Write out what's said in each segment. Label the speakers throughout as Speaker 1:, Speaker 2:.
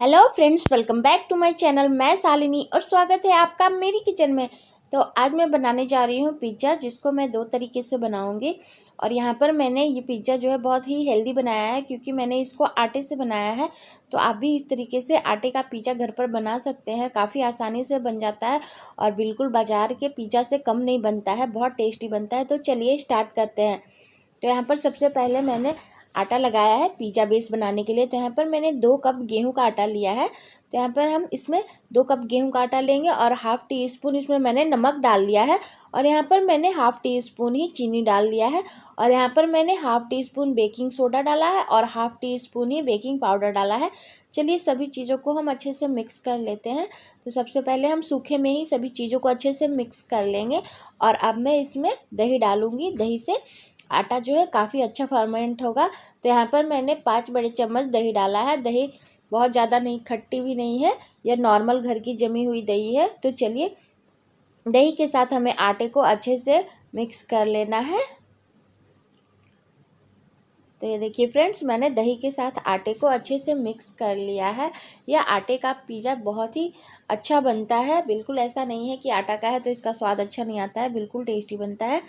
Speaker 1: Hello friends, welcome back to my channel. मैं शालिनी और स्वागत है आपका मेरी किचन में। तो आज मैं बनाने जा रही हूँ पिज़्ज़ा, जिसको मैं दो तरीके से बनाऊँगी। और यहाँ पर मैंने ये पिज़्ज़ा जो है बहुत ही हेल्दी बनाया है, क्योंकि मैंने इसको आटे से बनाया है। तो आप भी इस तरीके से आटे का पिज़्ज़ा घर पर बना सकते हैं। काफ़ी आसानी से बन जाता है और बिल्कुल बाज़ार के पिज़्ज़ा से कम नहीं बनता है, बहुत टेस्टी बनता है। तो चलिए स्टार्ट करते हैं। तो यहाँ पर सबसे पहले मैंने आटा लगाया है पिज़्ज़ा बेस बनाने के लिए। तो यहाँ पर मैंने 2 कप गेहूं का आटा लिया है। तो यहाँ पर हम इसमें 2 कप गेहूं का आटा लेंगे और हाफ़ टी स्पून इसमें मैंने नमक डाल लिया है। और यहाँ पर मैंने हाफ़ टी स्पून ही चीनी डाल लिया है। और यहाँ पर मैंने half tea spoon baking soda डाला है और हाफ़ टी स्पून ही बेकिंग पाउडर डाला है। चलिए सभी चीज़ों को हम अच्छे से मिक्स कर लेते हैं। तो सबसे पहले हम सूखे में ही सभी चीज़ों को अच्छे से मिक्स कर लेंगे। और अब मैं इसमें दही डालूँगी। दही से आटा जो है काफ़ी अच्छा फर्मेंट होगा। तो यहाँ पर मैंने 5 बड़े चम्मच दही डाला है। दही बहुत ज़्यादा नहीं, खट्टी भी नहीं है, यह नॉर्मल घर की जमी हुई दही है। तो चलिए दही के साथ हमें आटे को अच्छे से मिक्स कर लेना है। तो ये देखिए फ्रेंड्स, मैंने दही के साथ आटे को अच्छे से मिक्स कर लिया है। यह आटे का पिज़्ज़ा बहुत ही अच्छा बनता है। बिल्कुल ऐसा नहीं है कि आटा का है तो इसका स्वाद अच्छा नहीं आता है, बिल्कुल टेस्टी बनता है।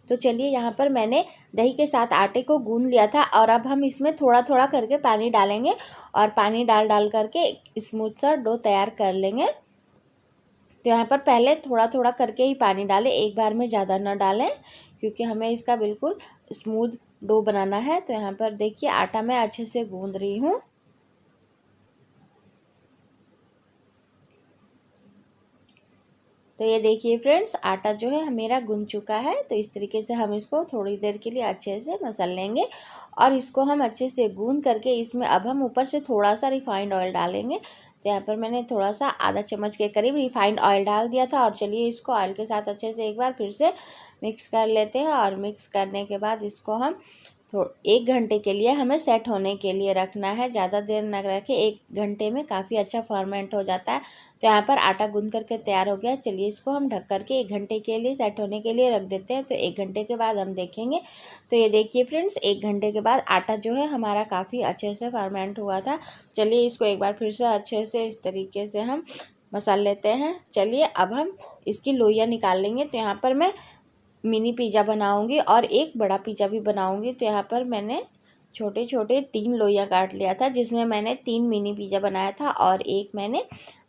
Speaker 1: तो चलिए यहाँ पर मैंने दही के साथ आटे को गूंद लिया था और अब हम इसमें थोड़ा थोड़ा करके पानी डालेंगे और पानी डाल डाल करके स्मूथ सा डो तैयार कर लेंगे। तो यहाँ पर पहले थोड़ा थोड़ा करके ही पानी डालें, एक बार में ज़्यादा ना डालें, क्योंकि हमें इसका बिल्कुल स्मूथ डो बनाना है। तो यहाँ पर देखिए आटा मैं अच्छे से गूंद रही हूँ। तो ये देखिए फ्रेंड्स, आटा जो है मेरा गूंद चुका है। तो इस तरीके से हम इसको थोड़ी देर के लिए अच्छे से मसल लेंगे और इसको हम अच्छे से गूंद करके इसमें अब हम ऊपर से थोड़ा सा रिफाइंड ऑयल डालेंगे। तो यहाँ पर मैंने थोड़ा सा आधा चम्मच के करीब रिफाइंड ऑयल डाल दिया था। और चलिए इसको ऑयल के साथ अच्छे से एक बार फिर से मिक्स कर लेते हैं। और मिक्स करने के बाद इसको हम 1 घंटे के लिए हमें सेट होने के लिए रखना है। ज़्यादा देर न रखें, 1 घंटे में काफ़ी अच्छा फर्मेंट हो जाता है। तो यहाँ पर आटा गूंद करके तैयार हो गया। चलिए इसको हम ढक करके 1 घंटे के लिए सेट होने के लिए रख देते हैं। तो 1 घंटे के बाद हम देखेंगे। तो ये देखिए फ्रेंड्स, 1 घंटे के बाद आटा जो है हमारा काफ़ी अच्छे से फर्मेंट हुआ था। चलिए इसको एक बार फिर से अच्छे से इस तरीके से हम मसल लेते हैं। चलिए अब हम इसकी लोइयाँ निकाल लेंगे। तो यहाँ पर मैं मिनी पिज़्ज़ा बनाऊंगी और एक बड़ा पिज़्ज़ा भी बनाऊंगी। तो यहाँ पर मैंने छोटे छोटे 3 लोइयाँ काट लिया था, जिसमें मैंने 3 मिनी पिज़्ज़ा बनाया था और एक मैंने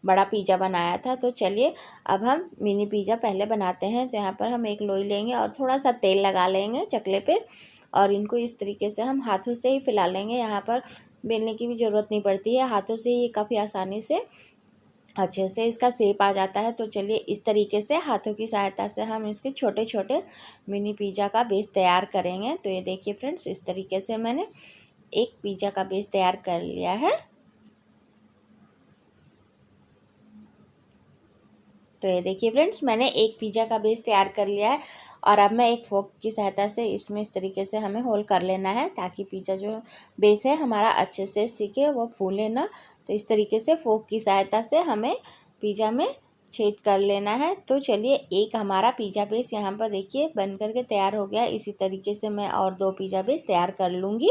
Speaker 1: बड़ा पिज़्ज़ा बनाया था। तो चलिए अब हम मिनी पिज़्ज़ा पहले बनाते हैं। तो यहाँ पर हम एक लोई लेंगे और थोड़ा सा तेल लगा लेंगे चकले पे और इनको इस तरीके से हम हाथों से ही फैला लेंगे। यहाँ पर बेलने की भी ज़रूरत नहीं पड़ती है, हाथों से ही काफ़ी आसानी से अच्छे से इसका शेप आ जाता है। तो चलिए इस तरीके से हाथों की सहायता से हम इसके छोटे छोटे मिनी पिज़्ज़ा का बेस तैयार करेंगे। तो ये देखिए फ्रेंड्स, इस तरीके से मैंने एक पिज़्ज़ा का बेस तैयार कर लिया है। तो ये देखिए फ्रेंड्स, मैंने एक पिज़्ज़ा का बेस तैयार कर लिया है और अब मैं एक फोक की सहायता से इसमें इस तरीके से हमें होल कर लेना है, ताकि पिज़्ज़ा जो बेस है हमारा अच्छे से सिके, वो फूले ना। तो इस तरीके से फोक की सहायता से हमें पिज़्ज़ा में छेद कर लेना है। तो चलिए एक हमारा पिज़्ज़ा बेस यहाँ पर देखिए बन करके तैयार हो गया। इसी तरीके से मैं और 2 पिज़्ज़ा बेस तैयार कर लूँगी।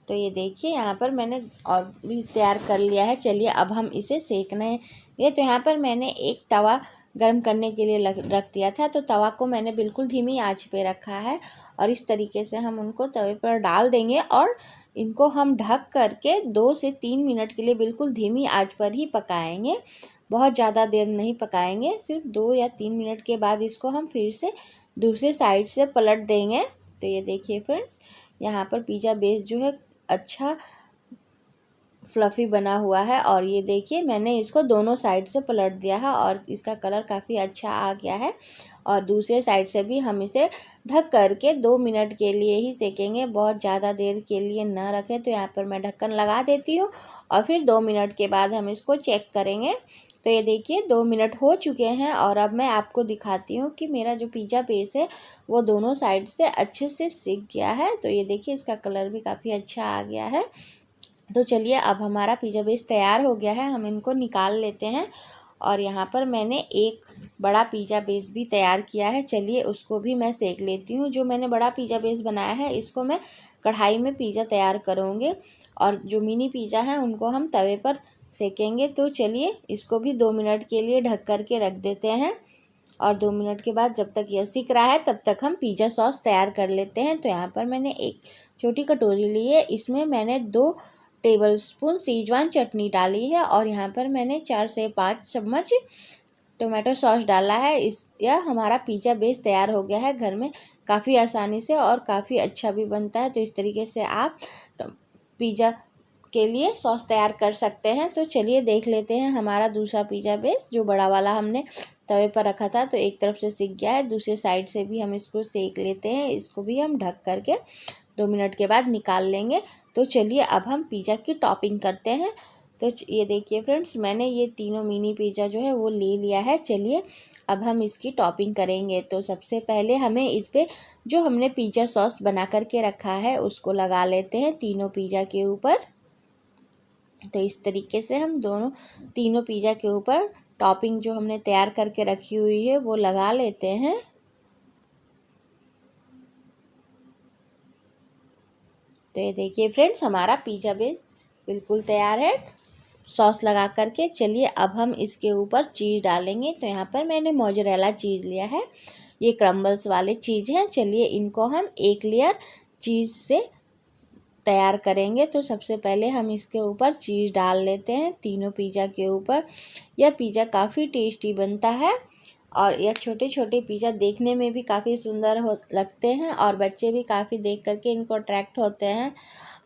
Speaker 1: तो ये देखिए यहाँ पर मैंने और भी तैयार कर लिया है। चलिए अब हम इसे सेकने ये। तो यहाँ पर मैंने एक तवा गर्म करने के लिए रख दिया था। तो तवा को मैंने बिल्कुल धीमी आंच पे रखा है और इस तरीके से हम उनको तवे पर डाल देंगे और इनको हम ढक करके 2 से 3 मिनट के लिए बिल्कुल धीमी आंच पर ही पकाएंगे। बहुत ज़्यादा देर नहीं पकाएंगे, सिर्फ 2 या 3 मिनट के बाद इसको हम फिर से दूसरे साइड से पलट देंगे। तो ये देखिए फ्रेंड्स, यहाँ पर पिज़्ज़ा बेस जो है अच्छा फ्लफ़ी बना हुआ है। और ये देखिए मैंने इसको दोनों साइड से पलट दिया है और इसका कलर काफ़ी अच्छा आ गया है। और दूसरे साइड से भी हम इसे ढक करके 2 मिनट के लिए ही सेकेंगे, बहुत ज़्यादा देर के लिए ना रखें। तो यहाँ पर मैं ढक्कन लगा देती हूँ और फिर 2 मिनट के बाद हम इसको चेक करेंगे। तो ये देखिए 2 मिनट हो चुके हैं और अब मैं आपको दिखाती हूँ कि मेरा जो पिज़्ज़ा बेस है वो दोनों साइड से अच्छे से सिक गया है। तो ये देखिए इसका कलर भी काफ़ी अच्छा आ गया है। तो चलिए अब हमारा पिज़्ज़ा बेस तैयार हो गया है, हम इनको निकाल लेते हैं। और यहाँ पर मैंने एक बड़ा पिज़्ज़ा बेस भी तैयार किया है। चलिए उसको भी मैं सेक लेती हूँ। जो मैंने बड़ा पिज़्ज़ा बेस बनाया है इसको मैं कढ़ाई में पिज़्ज़ा तैयार करेंगे और जो मिनी पिज़्ज़ा है उनको हम तवे पर सेकेंगे। तो चलिए इसको भी 2 मिनट के लिए ढक कर के रख देते हैं और 2 मिनट के बाद जब तक यह सिक रहा है तब तक हम पिज़्ज़ा सॉस तैयार कर लेते हैं। तो यहाँ पर मैंने एक छोटी कटोरी ली है, इसमें मैंने 2 टेबलस्पून सीजवान चटनी डाली है और यहाँ पर मैंने 4 से 5 चम्मच टोमेटो सॉस डाला है। यह हमारा पिज़्ज़ा बेस तैयार हो गया है घर में काफ़ी आसानी से और काफ़ी अच्छा भी बनता है। तो इस तरीके से आप पिज़्ज़ा के लिए सॉस तैयार कर सकते हैं। तो चलिए देख लेते हैं हमारा दूसरा पिज़्ज़ा बेस जो बड़ा वाला हमने तवे पर रखा था, तो एक तरफ से सिक गया है, दूसरे साइड से भी हम इसको सेक लेते हैं। इसको भी हम ढक करके 2 मिनट के बाद निकाल लेंगे। तो चलिए अब हम पिज़्ज़ा की टॉपिंग करते हैं। तो ये देखिए फ्रेंड्स, मैंने ये तीनों मिनी पिज़्ज़ा जो है वो ले लिया है। चलिए अब हम इसकी टॉपिंग करेंगे। तो सबसे पहले हमें इस पर जो हमने पिज़्ज़ा सॉस बना करके रखा है उसको लगा लेते हैं तीनों पिज़्ज़ा के ऊपर। तो इस तरीके से हम तीनों पिज़्ज़ा के ऊपर टॉपिंग जो हमने तैयार करके रखी हुई है वो लगा लेते हैं। तो ये देखिए फ्रेंड्स, हमारा पिज़्ज़ा बेस बिल्कुल तैयार है सॉस लगा करके। चलिए अब हम इसके ऊपर चीज़ डालेंगे। तो यहाँ पर मैंने मोज़रेला चीज़ लिया है, ये क्रम्बल्स वाले चीज़ हैं। चलिए इनको हम एक लेयर चीज़ से तैयार करेंगे। तो सबसे पहले हम इसके ऊपर चीज़ डाल लेते हैं तीनों पिज़्ज़ा के ऊपर। यह पिज़्ज़ा काफ़ी टेस्टी बनता है और यह छोटे छोटे पिज़्ज़ा देखने में भी काफ़ी सुंदर लगते हैं और बच्चे भी काफ़ी देख करके इनको अट्रैक्ट होते हैं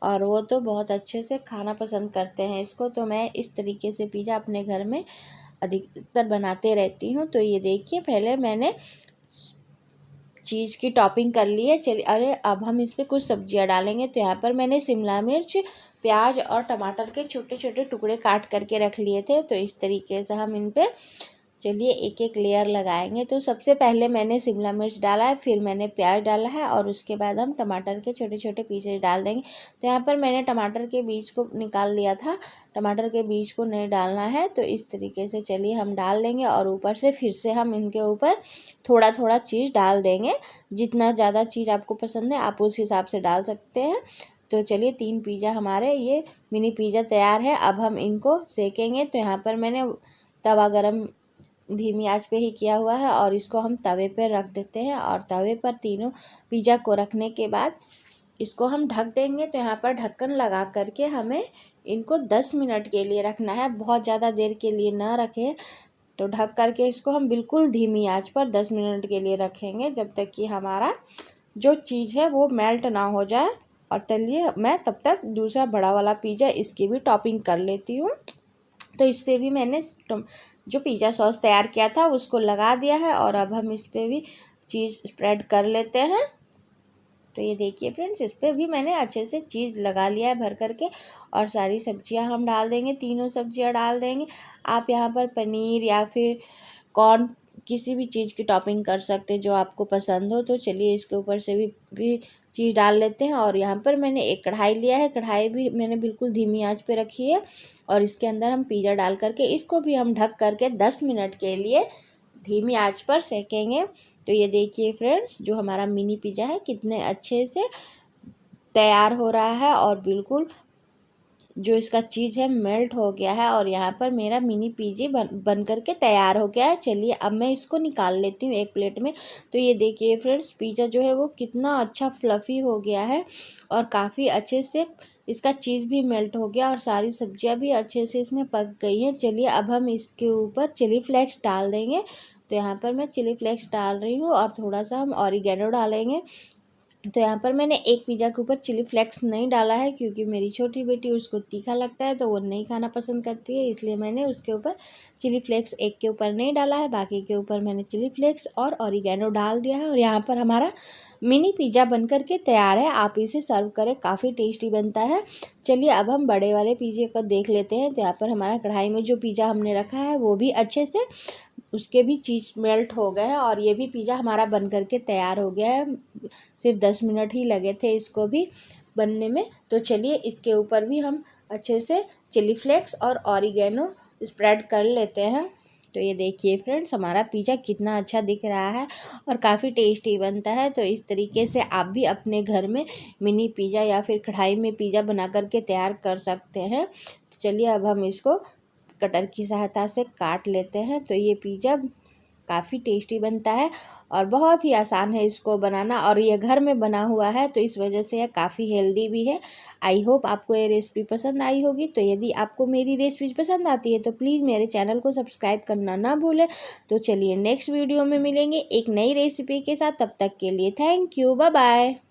Speaker 1: और वो तो बहुत अच्छे से खाना पसंद करते हैं इसको। तो मैं इस तरीके से पिज़्ज़ा अपने घर में अधिकतर बनाते रहती हूँ। तो ये देखिए, पहले मैंने चीज़ की टॉपिंग कर ली है। चलिए अब हम इस पर कुछ सब्जियां डालेंगे। तो यहाँ पर मैंने शिमला मिर्च, प्याज और टमाटर के छोटे छोटे टुकड़े काट करके रख लिए थे। तो इस तरीके से हम इन पे चलिए एक एक लेयर लगाएंगे। तो सबसे पहले मैंने शिमला मिर्च डाला है, फिर मैंने प्याज डाला है और उसके बाद हम टमाटर के छोटे छोटे पीसेस डाल देंगे। तो यहाँ पर मैंने टमाटर के बीज को निकाल लिया था, टमाटर के बीज को नहीं डालना है। तो इस तरीके से चलिए हम डाल देंगे और ऊपर से फिर से हम इनके ऊपर थोड़ा थोड़ा चीज़ डाल देंगे। जितना ज़्यादा चीज़ आपको पसंद है आप उस हिसाब से डाल सकते हैं। तो चलिए 3 पिज़्ज़ा हमारे ये मिनी पिज़्ज़ा तैयार है। अब हम इनको सेकेंगे। तो यहाँ पर मैंने तवा गरम धीमी आंच पे ही किया हुआ है और इसको हम तवे पर रख देते हैं और तवे पर तीनों पिज़्ज़ा को रखने के बाद इसको हम ढक देंगे। तो यहाँ पर ढक्कन लगा करके हमें इनको 10 मिनट के लिए रखना है, बहुत ज़्यादा देर के लिए ना रखें। तो ढक करके इसको हम बिल्कुल धीमी आंच पर 10 मिनट के लिए रखेंगे जब तक कि हमारा जो चीज़ है वो मेल्ट ना हो जाए। और चलिए मैं तब तक दूसरा बड़ा वाला पिज़्ज़ा इसकी भी टॉपिंग कर लेती हूँ। तो इस पर भी मैंने जो पिज़्ज़ा सॉस तैयार किया था उसको लगा दिया है और अब हम इस पर भी चीज़ स्प्रेड कर लेते हैं। तो ये देखिए फ्रेंड्स, इस पर भी मैंने अच्छे से चीज़ लगा लिया है भर करके और सारी सब्जियां हम डाल देंगे, तीनों सब्जियां डाल देंगे। आप यहाँ पर पनीर या फिर कॉर्न किसी भी चीज़ की टॉपिंग कर सकते हैं जो आपको पसंद हो। तो चलिए इसके ऊपर से भी चीज़ डाल लेते हैं। और यहाँ पर मैंने एक कढ़ाई लिया है, कढ़ाई भी मैंने बिल्कुल धीमी आंच पे रखी है और इसके अंदर हम पिज़्ज़ा डाल करके इसको भी हम ढक करके 10 मिनट के लिए धीमी आंच पर सेकेंगे। तो ये देखिए फ्रेंड्स, जो हमारा मिनी पिज़्ज़ा है कितने अच्छे से तैयार हो रहा है और बिल्कुल जो इसका चीज़ है मेल्ट हो गया है और यहाँ पर मेरा मिनी पिज़्ज़ा बन करके तैयार हो गया है। चलिए अब मैं इसको निकाल लेती हूँ एक प्लेट में। तो ये देखिए फ्रेंड्स, पिज़्ज़ा जो है वो कितना अच्छा फ्लफ़ी हो गया है और काफ़ी अच्छे से इसका चीज़ भी मेल्ट हो गया और सारी सब्जियाँ भी अच्छे से इसमें पक गई हैं। चलिए अब हम इसके ऊपर चिली फ्लेक्स डाल देंगे। तो यहाँ पर मैं चिली फ्लेक्स डाल रही हूँ और थोड़ा सा हम ऑरिगेनो डालेंगे। तो यहाँ पर मैंने एक पिज़्ज़ा के ऊपर चिली फ्लेक्स नहीं डाला है क्योंकि मेरी छोटी बेटी उसको तीखा लगता है तो वो नहीं खाना पसंद करती है, इसलिए मैंने उसके ऊपर चिली फ्लेक्स एक के ऊपर नहीं डाला है, बाकी के ऊपर मैंने चिली फ्लेक्स और ऑरिगेनो डाल दिया है। और यहाँ पर हमारा मिनी पिज़्ज़ा बनकर के तैयार है। आप इसे सर्व करें, काफ़ी टेस्टी बनता है। चलिए अब हम बड़े वाले पिज़्ज़े को देख लेते हैं। तो यहाँ पर हमारा कढ़ाई में जो पिज़्ज़ा हमने रखा है वो भी अच्छे से उसके भी चीज़ मेल्ट हो गए हैं और ये भी पिज़्ज़ा हमारा बन करके तैयार हो गया है। सिर्फ 10 मिनट ही लगे थे इसको भी बनने में। तो चलिए इसके ऊपर भी हम अच्छे से चिली फ्लेक्स और ऑरिगेनो स्प्रेड कर लेते हैं। तो ये देखिए फ्रेंड्स, हमारा पिज़्ज़ा कितना अच्छा दिख रहा है और काफ़ी टेस्टी बनता है। तो इस तरीके से आप भी अपने घर में मिनी पिज़्ज़ा या फिर कढ़ाई में पिज़्ज़ा बना करके तैयार कर सकते हैं। तो चलिए अब हम इसको कटर की सहायता से काट लेते हैं। तो ये पिज़्ज़ा काफ़ी टेस्टी बनता है और बहुत ही आसान है इसको बनाना, और ये घर में बना हुआ है तो इस वजह से यह काफ़ी हेल्दी भी है। आई होप आपको ये रेसिपी पसंद आई होगी। तो यदि आपको मेरी रेसिपी पसंद आती है तो प्लीज़ मेरे चैनल को सब्सक्राइब करना ना भूलें। तो चलिए नेक्स्ट वीडियो में मिलेंगे एक नई रेसिपी के साथ, तब तक के लिए थैंक यू, बाय बाय।